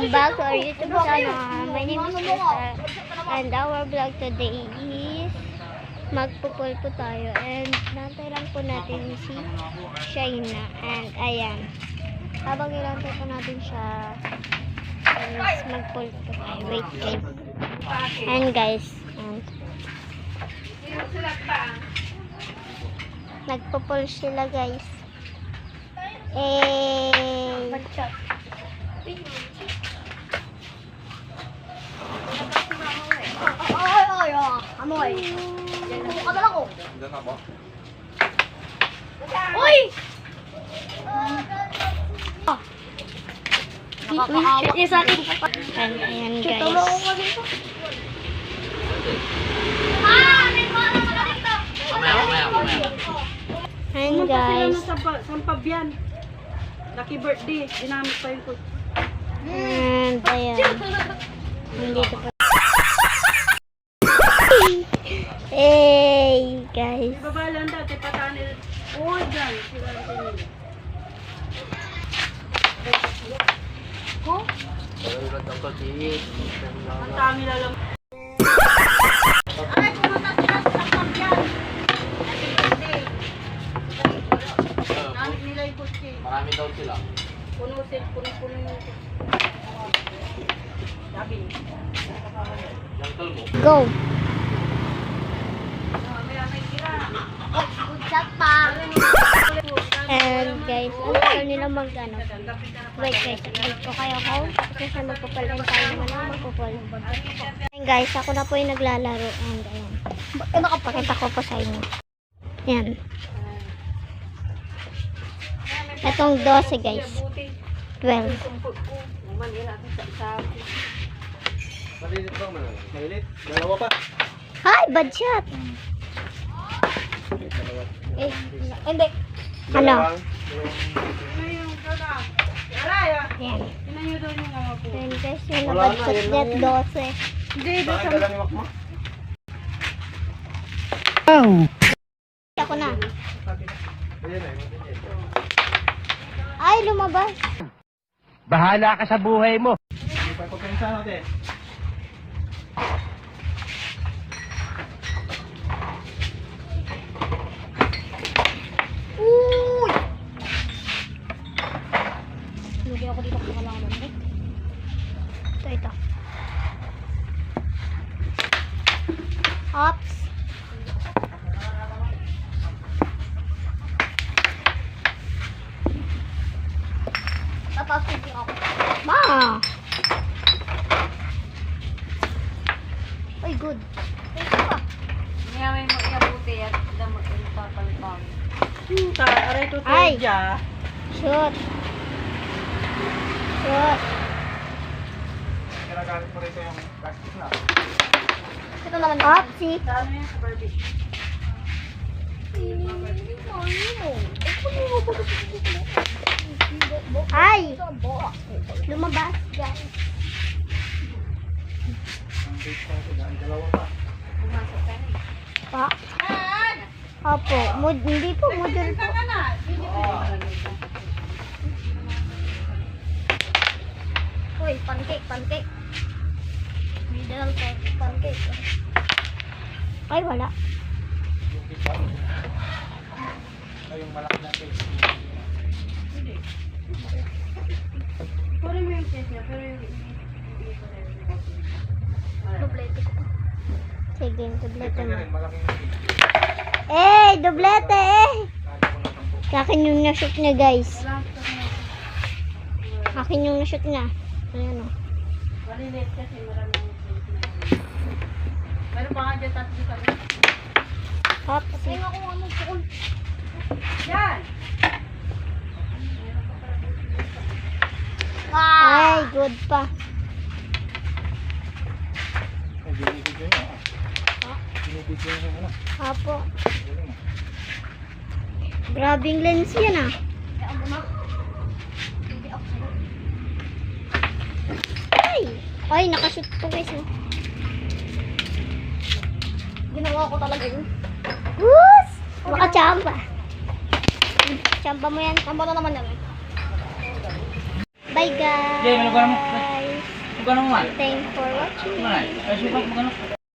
Welcome back to our YouTube channel. My name is Crystal and our vlog today is magpupul po tayo and nantay lang po natin si Shaina and ayan. Habang ilantay po natin siya is magpul po tayo. Wait guys. And guys, and nagpupul sila guys. Amoy. Kadala ko. Diyan ako. Uy! Nakakaawa. And ayan guys. Ayan guys. Sampab yan. Lucky birthday. Ginamit pa yung kutsi. And ayan. Nandito pa. Hey guys. Babalan dati patanil. Oh, dyan. Ko? Ang dami lalang. Ay, pumunta sila sa sampab yan. Lucky birthday. Namit nila yung kutsi. Marami daw sila. Puno yung sabi. Yung tol mo. Go. Good shot pa. And guys, ano nila mag-ano. Wait guys, wait ko kayo home. Kasi magpupal and tayo naman ang magpupal. And guys, ako na po yung naglalaro. And ayan. Pakita ko po sa inyo. Ayan. Itong 12 guys. 12. Malilit ba man? Malilit? Dalawa pa. Hi, bad shot. Eh, hindi. Ano? Ayan. Ayan guys, yung nabad shot net 12. Hindi, Bakit dala ni Makma? Ako na. Ayan ay. Ay, lumabas. Bahala ka sa buhay mo. Hindi pa pagkansa natin. Uy! Lugi ako dito kung kailangan mo. Ito. Ops. Tapos ako. Ma! Uy, good. Ngayon mo iabuti at damot yung papalitan. Aray to Ay! dya. Shoot. Shoot. Kinagamit mo rito yung plastic na. Ito naman. Opsi. Dalo yan sa Barbie. Ay! Lumabas, guys. Ang base pa ito. Dalawa pa. Pumasok ka na. Pa. Opo. Hindi po, model po. Uy, pancake. Middle po, pancake. Ay, wala. Yung kita. Ay, yung malaki na case. Puro mo yung case niya, pero yung Dublete ko. Sige, dublete Ito mo. rin, malaking case. Eh, dublete eh! Akin yung na-shoot niya, guys. Akin yung na-shoot niya. Ayan o. malilit kasi maraming case na. Meron pa nga dyan tatlo kami. Opsi. Ay, ako ano po. Yan! Ay, good pa. Ay, binibigyan niya. Binibigyan niya ano. Apo. Galing ah. Grabing lens yan ah. Ay, nakashoot po guys. Oh. Ginawa ko talaga yun. Whoos! Makachamba. Chamba mo yan. Tama na naman yan. Bye guys. Magkano man? Thanks for watching. Ay, sukat magkano?